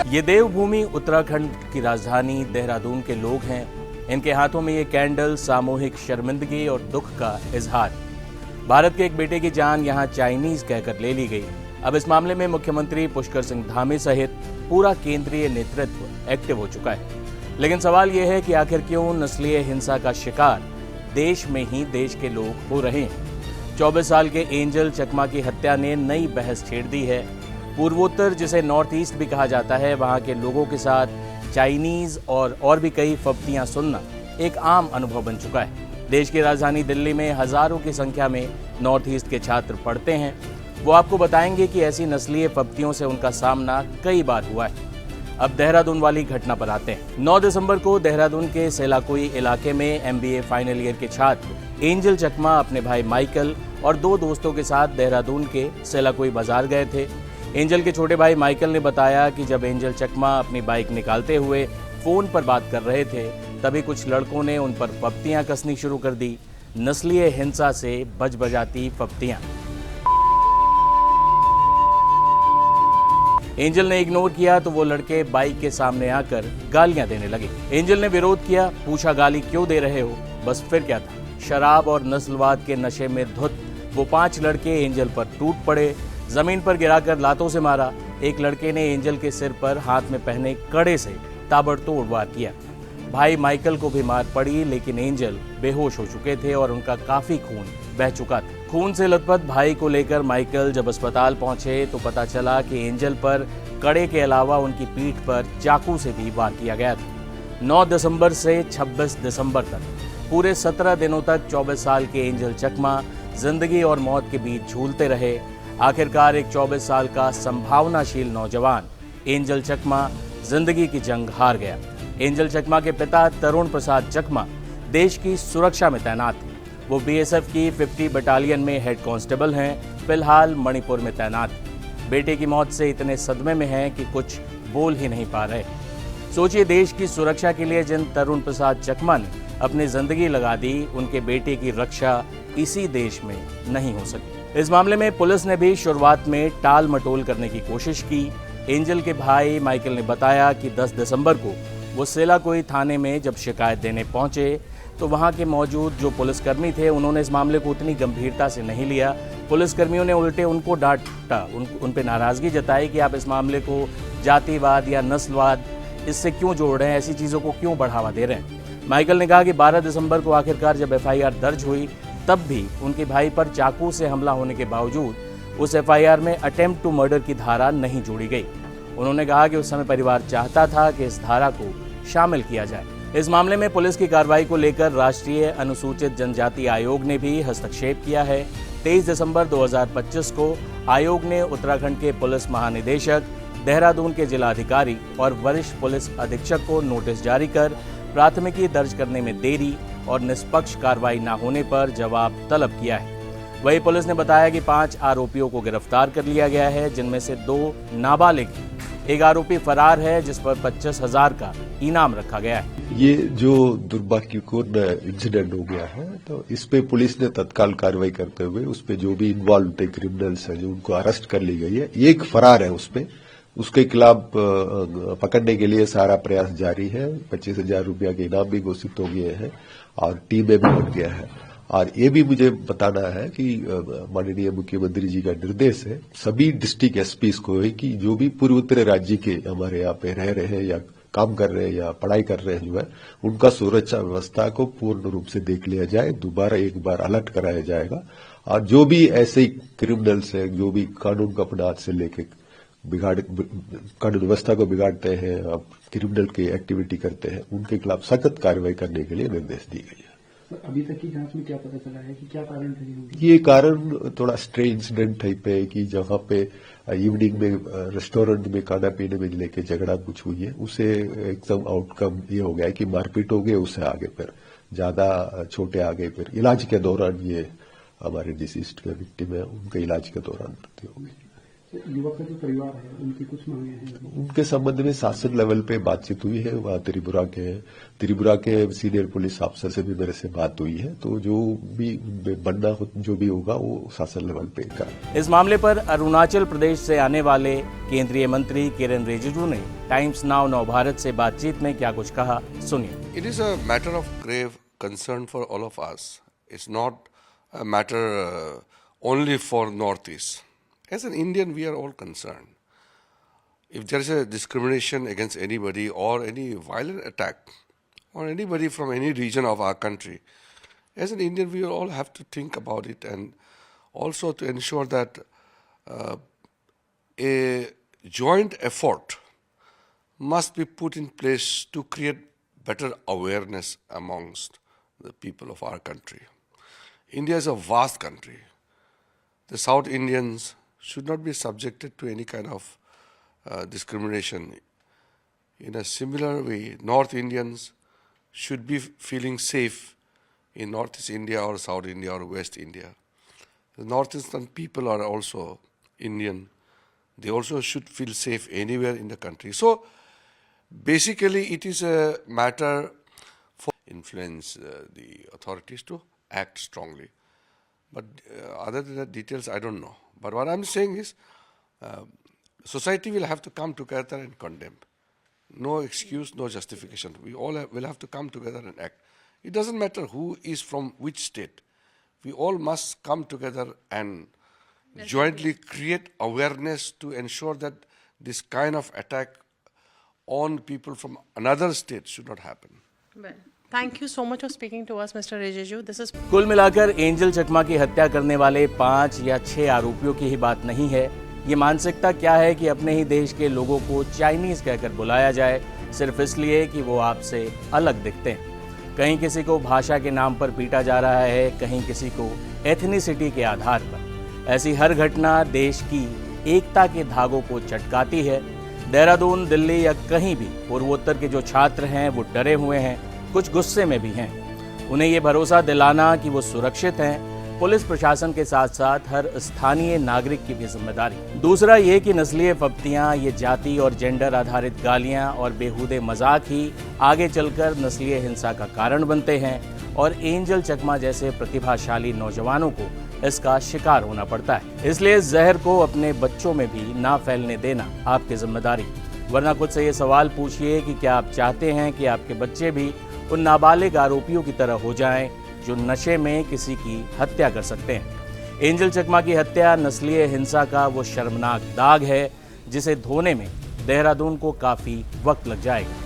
ये देवभूमि उत्तराखंड की राजधानी देहरादून के लोग हैं। इनके हाथों में ये कैंडल सामूहिक शर्मिंदगी और दुख का इजहार। भारत के एक बेटे की जान यहां चाइनीज कहकर ले ली गई। अब इस मामले में मुख्यमंत्री पुष्कर सिंह धामी सहित पूरा केंद्रीय नेतृत्व एक्टिव हो चुका है। लेकिन सवाल यह है कि आखिर क्यों नस्लीय हिंसा का शिकार देश में ही देश के लोग हो रहे हैं। 24 साल के एंजल चकमा की हत्या ने नई बहस छेड़ दी है। पूर्वोत्तर, जिसे नॉर्थ ईस्ट भी कहा जाता है, वहां के लोगों के साथ चाइनीज और भी कई फब्तियां सुनना एक आम अनुभव बन चुका है। देश की राजधानी दिल्ली में हजारों की संख्या में नॉर्थ ईस्ट के छात्र पढ़ते हैं। वो आपको बताएंगे कि ऐसी नस्लीय फब्तियों से उनका सामना कई बार हुआ है। अब देहरादून वाली घटना पर आते हैं। 9 दिसंबर को देहरादून के सेलाकोई इलाके में MBA फाइनल ईयर के छात्र एंजल चकमा अपने भाई माइकल और 2 दोस्तों के साथ देहरादून के सेलाकोई बाजार गए थे। एंजल के छोटे भाई माइकल ने बताया कि जब एंजल चकमा अपनी बाइक निकालते हुए फोन पर बात कर रहे थे, तभी कुछ लड़कों ने उन पर फब्तियां कसनी शुरू कर दी। नस्लीय हिंसा से बजाती फब्तियां। एंजल ने इग्नोर किया तो वो लड़के बाइक के सामने आकर गालियां देने लगे। एंजल ने विरोध किया, पूछा गाली क्यों दे रहे हो। बस फिर क्या था, शराब और नस्लवाद के नशे में धुत वो 5 लड़के एंजल पर टूट पड़े। जमीन पर गिराकर लातों से मारा। एक लड़के ने एंजल के सिर पर हाथ में पहने कड़े से ताबड़तोड़ वार किया। भाई माइकल को भी मार पड़ी, लेकिन एंजल बेहोश हो चुके थे और उनका काफी खून बह चुका था। खून से लथपथ भाई को लेकर माइकल जब अस्पताल पहुंचे तो पता चला कि एंजल पर कड़े के अलावा उनकी पीठ पर चाकू से भी वार किया गया था। 9 दिसंबर से 26 दिसंबर तक पूरे 17 दिनों तक 24 साल के एंजल चकमा जिंदगी और मौत के बीच झूलते रहे। आखिरकार एक 24 साल का संभावनाशील नौजवान एंजल चकमा जिंदगी की जंग हार गया। एंजल चकमा के पिता तरुण प्रसाद चकमा देश की सुरक्षा में तैनात हैं। वो BSF की 50 बटालियन में हेड कांस्टेबल हैं। फिलहाल मणिपुर में तैनात हैं। बेटे की मौत से इतने सदमे में हैं कि कुछ बोल ही नहीं पा रहे। सोचिए, देश की सुरक्षा के लिए जिन तरुण प्रसाद चकमा ने अपनी जिंदगी लगा दी, उनके बेटे की रक्षा इसी देश में नहीं हो सकी। इस मामले में पुलिस ने भी शुरुआत में टाल मटोल करने की कोशिश की। एंजल के भाई माइकल ने बताया कि 10 दिसंबर को वो सेलाकोई थाने में जब शिकायत देने पहुंचे तो वहां के मौजूद जो पुलिसकर्मी थे, उन्होंने इस मामले को उतनी गंभीरता से नहीं लिया। पुलिसकर्मियों ने उल्टे उनको डांटा, उन पे नाराजगी जताई कि आप इस मामले को जातिवाद या नस्लवाद इससे क्यों जोड़ रहे हैं, ऐसी चीज़ों को क्यों बढ़ावा दे रहे हैं। माइकल ने कहा कि 12 दिसंबर को आखिरकार जब FIR दर्ज हुई, तब भी उनके भाई पर चाकू से हमला होने के बावजूद उस FIR में अटेम्प्ट टू मर्डर की धारा नहीं जोड़ी गई। उन्होंने कहा कि उस समय परिवार चाहता था कि इस धारा को शामिल किया जाए। इस मामले में पुलिस की कार्रवाई को लेकर राष्ट्रीय अनुसूचित जनजाति आयोग ने भी हस्तक्षेप किया है। 23 दिसंबर 2025 को आयोग ने उत्तराखंड के पुलिस महानिदेशक, देहरादून के जिलाधिकारी और वरिष्ठ पुलिस अधीक्षक को नोटिस जारी कर प्राथमिकी दर्ज करने में देरी और निष्पक्ष कार्रवाई न होने पर जवाब तलब किया है। वहीं पुलिस ने बताया कि 5 आरोपियों को गिरफ्तार कर लिया गया है, जिनमें से 2 नाबालिग। एक आरोपी फरार है, जिस पर 25,000 का इनाम रखा गया है। ये जो दुर्भाग्यपूर्ण इंसिडेंट हो गया है, तो इस पे पुलिस ने तत्काल कार्रवाई करते हुए उस पे जो भी इन्वॉल्व थे क्रिमिनल्स हैं, जो उनको अरेस्ट कर ली गई है। एक फरार है, उसके खिलाफ पकड़ने के लिए सारा प्रयास जारी है। 25,000 रुपया के इनाम भी घोषित हो गए हैं और टीमें भी बन गया है। और ये भी मुझे बताना है कि माननीय मुख्यमंत्री जी का निर्देश है सभी डिस्ट्रिक्ट एसपी को है कि जो भी पूर्वोत्तर राज्य के हमारे यहाँ पे रह रहे हैं या काम कर रहे हैं या पढ़ाई कर रहे हैं, जो है उनका सुरक्षा व्यवस्था को पूर्ण रूप से देख लिया जाए। दोबारा एक बार अलर्ट कराया जाएगा और जो भी ऐसे क्रिमिनल्स है, जो भी कानून को अपने हाथ से लेके कानून व्यवस्था को बिगाड़ते हैं, क्रिमिनल की एक्टिविटी करते हैं, उनके खिलाफ सख्त कार्रवाई करने के लिए निर्देश दिए गए हैं। अभी तक की जांच में क्या पता चला है कि क्या कारण रही होगी? ये कारण थोड़ा स्ट्रेंज इंसिडेंट टाइप है कि जहां पे इवनिंग में रेस्टोरेंट में खाना पीने में लेके झगड़ा कुछ हुई है, उसे एकदम आउटकम ये हो गया है कि मारपीट हो गई। उससे आगे फिर ज्यादा छोटे आगे फिर इलाज के दौरान ये हमारे डिसीज्ड के विक्टिम है, उनके इलाज के दौरान मृत्यु हो गई। युवक का जो परिवार है उनकी कुछ मांगे हैं? उनके संबंध में शासन लेवल पे बातचीत हुई है। वहाँ त्रिपुरा के सीनियर पुलिस अफसर से भी मेरे से बात हुई है। तो जो भी बनना जो भी होगा वो शासन लेवल पे करें। इस मामले पर अरुणाचल प्रदेश से आने वाले केंद्रीय मंत्री किरेन रिजिजू ने टाइम्स नाउ नव भारत से बातचीत में क्या कुछ कहा, सुनिए। It is a matter of grave concern for all of us. It's not a matter only for Northeast. As an Indian, we are all concerned. If there is a discrimination against anybody or any violent attack on anybody from any region of our country, as an Indian, we all have to think about it and also to ensure that a joint effort must be put in place to create better awareness amongst the people of our country. India is a vast country. The South Indians should not be subjected to any kind of discrimination. In a similar way, North Indians should be feeling safe in Northeast India or South India or West India. The Northeastern people are also Indian. They also should feel safe anywhere in the country. So, basically, it is a matter for influence the authorities to act strongly. But other than the details, I don't know. But what I'm saying is, society will have to come together and condemn. No excuse, no justification. We all will have to come together and act. It doesn't matter who is from which state. We all must come together and jointly create awareness to ensure that this kind of attack on people from another state should not happen. Well, thank you so much for speaking to us, Mr. Rijizu. This is कुल मिलाकर angel चकमा की हत्या करने वाले 5 या 6 आरोपियों की ही बात नहीं है। ये मानसिकता क्या है कि अपने ही देश के लोगों को चाइनीज कहकर बुलाया जाए, सिर्फ इसलिए कि वो आपसे अलग दिखते हैं। कहीं किसी को भाषा के नाम पर पीटा जा रहा है, कहीं किसी को एथनिसिटी के आधार पर। ऐसी हर घटना देश की एकता के धागों को चटकाती है। देहरादून, दिल्ली या कहीं भी पूर्वोत्तर के जो छात्र हैं वो डरे हुए हैं, कुछ गुस्से में भी हैं। उन्हें ये भरोसा दिलाना कि वो सुरक्षित हैं, पुलिस प्रशासन के साथ साथ हर स्थानीय नागरिक की भी जिम्मेदारी। दूसरा ये कि नस्लीय फप्तियां, ये जाति और जेंडर आधारित गालियां और बेहूदे मजाक ही आगे चलकर नस्लीय हिंसा का कारण बनते हैं और एंजल चकमा जैसे प्रतिभाशाली नौजवानों को इसका शिकार होना पड़ता है। इसलिए इस जहर को अपने बच्चों में भी ना फैलने देना आपकी जिम्मेदारी। वरना खुद से ये सवाल पूछिए कि क्या आप चाहते हैं कि आपके बच्चे भी उन नाबालिग आरोपियों की तरह हो जाएं जो नशे में किसी की हत्या कर सकते हैं। एंजल चकमा की हत्या नस्लीय हिंसा का वो शर्मनाक दाग है जिसे धोने में देहरादून को काफी वक्त लग जाएगा।